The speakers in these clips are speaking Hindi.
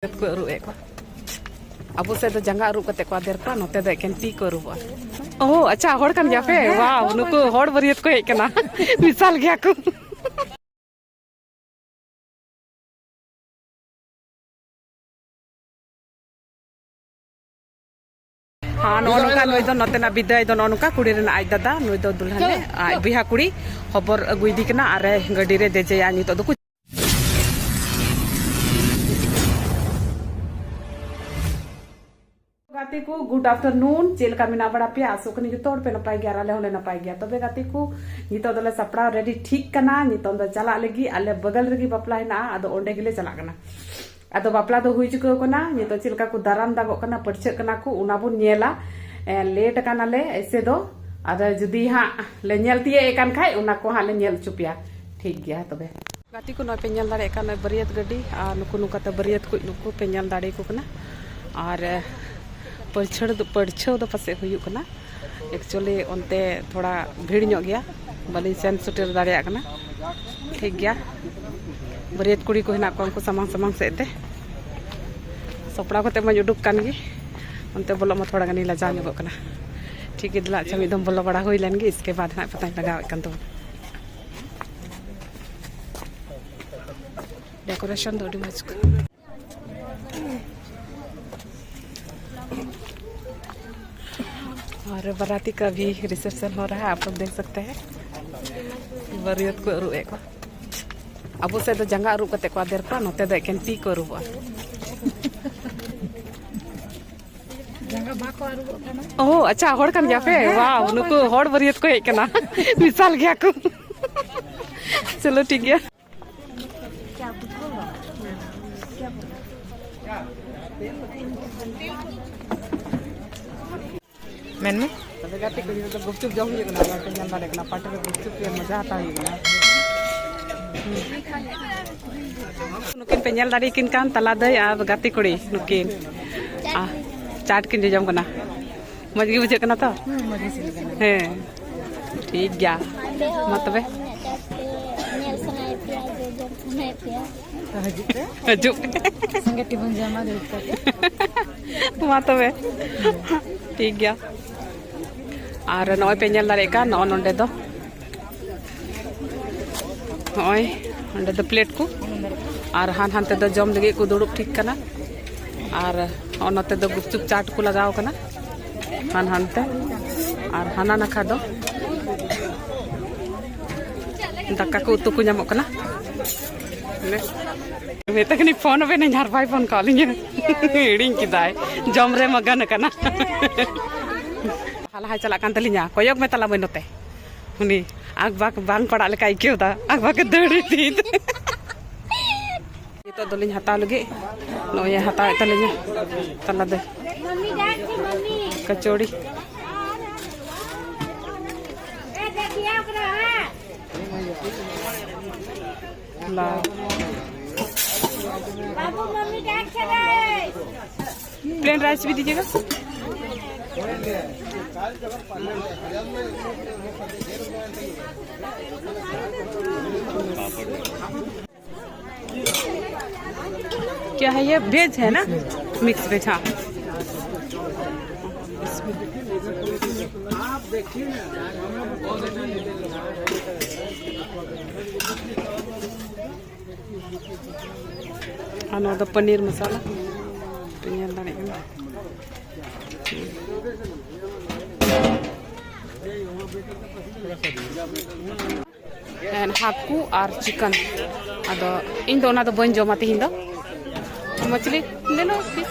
को अरुए को अब से तो जंगा अरुब कते को आदेर को नोते दे केन ती को अरुबा ओह अच्छा होड़ कन गया पे वाह नुको होड़ बरियत को हेकना मिसाल गया को हाँ नोका नई दो नोतेना विदाय दो नोका कुड़ी रेना आज दादा नई दो दुल्हन आज बिहा कुड़ी खबर अगुइदी कना आरे गाड़ी रे देजेया नितो दो गाते को गुड आफ्टरनून चेलका मिना बड़ा पे आसो कनी जो तोड़ पे नपाय गया आले होले नपाय गया तबे गाते को नितो दले सपड़ा रेडी ठीक कना नितो द चला लेगी आले बगल रेगी बापला हेना आदो ओंडे गिले चला कना आदो बापला दो हुई चुको कना नितो चेलका को दाराम दागो कना पड़छे कना को उना बुन नेला लेट कना ले ऐसे दो आदो जुदी हा ले नेल तिए एकान खाय उना को हा ले नेल चुपिया ठीक गया तबे गाती को नय पे नेल दाड़े का नय बरियत गड्डी आ नुकु नुकाते बरियत को नुकु पे नेल दाड़े को कना और पढ़छड़ पासे हुयुकना एक्चुअली उनते थोड़ा भीड़ ᱧᱚᱜ गया बाली सेन सुटेर दाड़िया कना ठीक गया बरियत कुड़ी को हेना को उनको सामांग सामांग सेते सपड़ा कोते मज उडुक कान गी उनते बोलो म थोड़ा गनी लजा ᱧᱚᱜ कना ठीक है दिला अच्छा मिदम बोलो बड़ा हुई लेन गी इसके बाद ना पता लगाव कन तो डेकोरेशन दो मज को और बाराती का भी रिसेप्शन हो रहा है आप लोग देख सकते हैं बरियत को अरुए को अब से तो जंगा अरुब कते को आदेर को नोते दे केन ती को अरुबा जंगा बा को अरुब कना ओह अच्छा होड़ कन गया पे वाह नुको होड़ बरियत को हेकना मिसाल गया को चलो ठीक है क्या पूछोगा मेन में तबे गाते को तो गुपचुप जम ही गना गाते जन बारे कना पाटे में गुपचुप के मजा आता ही गना नुकिन पे नेल दाड़ी किन कान तला दई आ गाते कुड़ी नुकिन आ चाट किन जम कना मज गे बुझे कना तो मजे से कना हे ठीक गया मत तबे नेल सनाय पिया जम सनाय पिया हजू संगे टिबन जमा दे मत तबे ठीक गया और नय पे नेल दाड़े का नौ नोंडे दो नय नोंडे दो प्लेट को और हान हानते दो जम लगे को दुड़ुब ठीक कना और नते दो गुपचुप चाट को लगाव कना हान हानते और हाना नखा दो दाका को उतु को ᱧᱟᱢᱚᱜ कना मेतकनी फोन पे नहीं झार भाई फोन कॉलिंग हिड़िंग किदाय जम रे मगन कना हाला चला कान तलिया कोयक में तला बनते उनी आग बाक बांग पड़ा लेका इक्यो दा आग बाक दड़ी थी तो दलिन हता लगे नोय हता तलिया तला दे मम्मी डांस मम्मी कचौड़ी ए देखिए ओकरा ला बाबू मम्मी डांस करे प्लेन राइस भी दीजिएगा क्या है ये वेज है ना मिक्स वेज हाँ आप देखिए ना तो पनीर मसाला पनीर दाने हाकू और चिकन अदो इन दो ना तो बन जमा तीन दो मछली ले लो फिश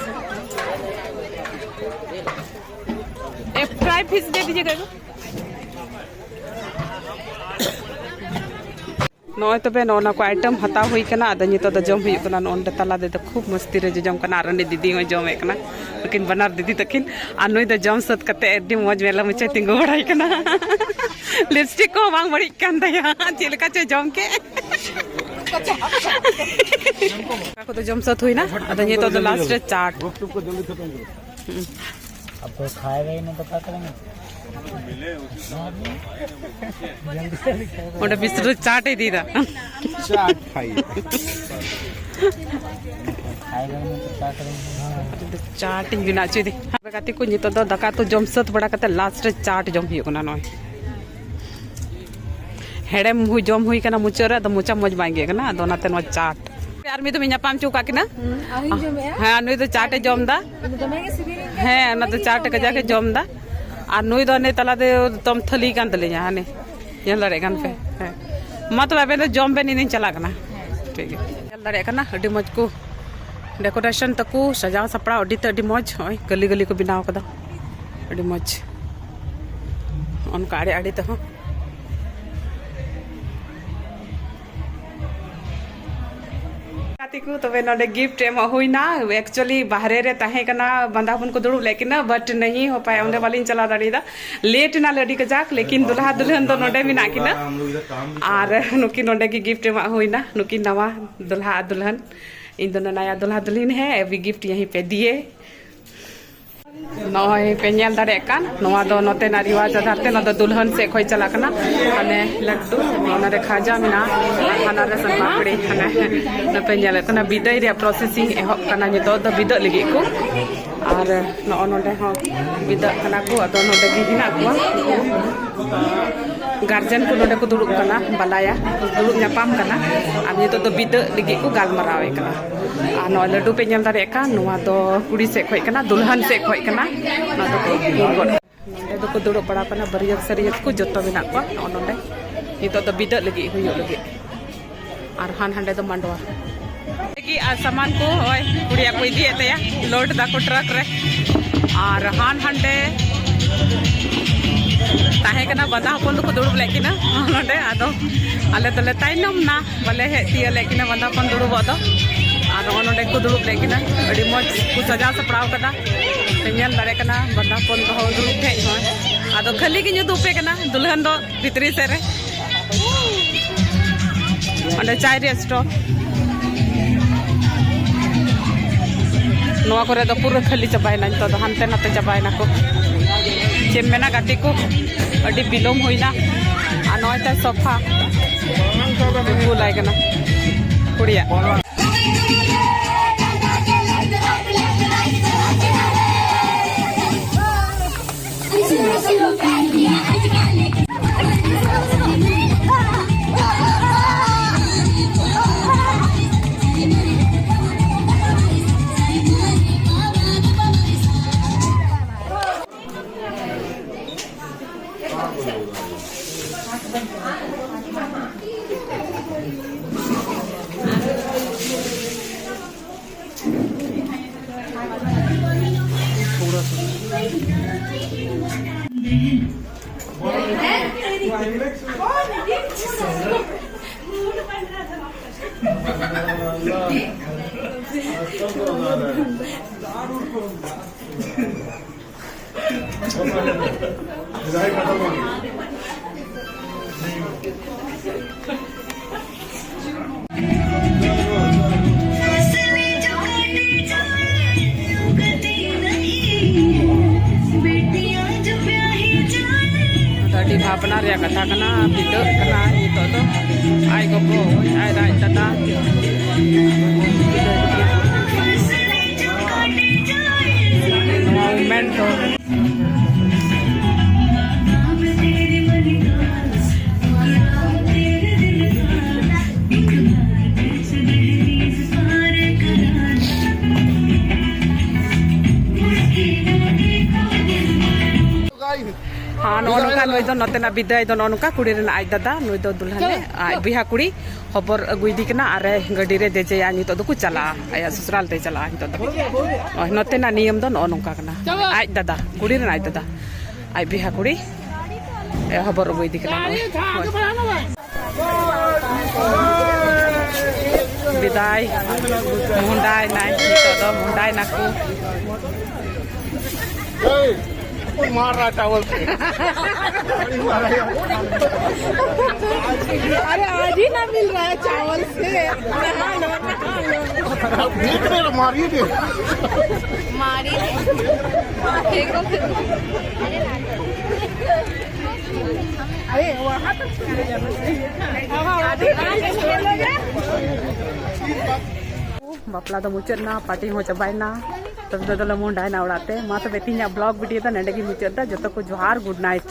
एक फ्राई फिश दे दीजिएगा नय तबे नोना को आइटम हता हुई कना अद नितो द जम हुई कना नोंडे तला दे तो खूब मस्ती रे जम कना रंडे दीदी हो जमे कना लेकिन बनार दीदी तकिन आ नय द जम सत कते एडी मौज मेला में तिंगो बड़ाई कना लिपस्टिक को बांग बड़ी कान दया चेलका चे जम के को तो जम सत हुई ना अद नितो द लास्ट रे चाट अब तो खाएगा ही नहीं तो क्या करेंगे ओंडे बिस्तर चाट ही दीदा चाट खाई खाएगा ही नहीं तो क्या करेंगे। चाट इन बिना ची गाती को नितो दो दका तो जम सत बड़ा कते लास्ट रे चाट जम हुई कना नय हेड़ेम हुई जम हुई कना मुचा रे तो मुचा मज बांगे कना अदो नाते नो चाट यार मी तो मिया पाम चुका किना हां नुई तो चाटे जम दा हां ना तो चाट के जाके जम दा और नुई दो ने तला दे तम थली कान तले हाने ये लड़े कान पे मतलब अबे तो जम पे नहीं चला कना ठीक है ये लड़े कना अडी मज को डेकोरेशन तको सजाव सपड़ा अडी तो अडी मज होय गली गली को बनाव कदा अडी मज उनका आड़े आड़े तो को तबे नोडे गिफ्ट एम हुईना एक्चुअली बाहरे रे ताहे कना बंदापन को दुड़ू लेकिन बट नहीं हो पाया उन्हें वाली चला दाड़ीदा लेट ना लड़ी कजाक लेकिन दुल्हा दुल्हन तो नोडे भी ना किना और नुकी नोडे की गिफ्ट एम हुईना नुकी नवा दुल्हा दुल्हन इन दोनों नया दुल्हा दुल्हन है अभी गिफ्ट यहीं पे दिए नय पे नेल दाड़े कान नवा दो नोते ना रिवाज आधारते ना दो दुल्हन से खोई चला कना अने लड्डू ओना रे खाजा मिना खाना रे सन पापड़ी हने न पे नेल कना बिदाई रे प्रोसेसिंग एहब कना नितो दो बिदा लगी को और नो नोडे हो बिदा कना को अदो नोडे गी हिना को गार्जियन को नोडे को दुड़ुब कना बालाया दुड़ुब न्यापाम कना आ नितो दो बिदा लगी को गालमारावे कना आ नो लड्डू पे नेल दाड़े का नवा दो कुड़ी से खोई कना दुल्हन से खोई कना ना तो को नोडे दो को दुड़ुब पड़ा कना बरियत सरियत को जतो बिना को नोडे नितो दो बिदा लगी हुयो लगी और हान हंडे दो मंडवा की आ सामान को ओय कुड़िया को इदी एतया लोड दा को ट्रक रे और हान हंडे ताहे कना बदा हपन को दुड़ुब लेकिना नोडे आदो आले तले ताइनम ना बोले हे तिया लेकिना बदा हपन दुड़ुब दो और नोडे को दुड़ुब लेकिना अडी मज को सजा सपड़ाव कदा पेñal दाड़े कना बदा हपन को दुड़ुब थे हो आदो खाली की दुपे कना दुल्हन दो भितरी से रे अंडे चाय रेस्टो नवा करे दो पूरा खाली चबायना तो हानते नाते चबायना को चेम मेना गाती को अडी बिलोम होइना आ नयता सोफा को लायकना कुड़िया भावना रे कथा कना बिदो कना नितो तो आई गो आई राय दादा मोमेंट तो हाँ नौका नुई दो नते ना बिदाय दो नौका कुड़ी रे आज दादा नुई दो दुल्हन आज बिहा कुड़ी खबर अगुदी कना अरे गड्डी रे देजे आ नितो दो को चला आया ससुराल ते चला नितो दो नते ना नियम दो नौका कना आज दादा कुड़ी रे आज दादा आज बिहा कुड़ी खबर अगुदी कना बिदाय मुंडाय नाय नितो दो मुंडाय नाकू मार रहा चावल से अरे आज ही ना मिल रहा है चावल से मारिए अरे वहाँ तक बापला तो मुचादना पार्टी हो चबायना तब दो मुंडायना उड़ाते मा तबे तीन ब्लॉग वीडियो दा नंडे की मुचादा जतो को जोहार गुड नाइट।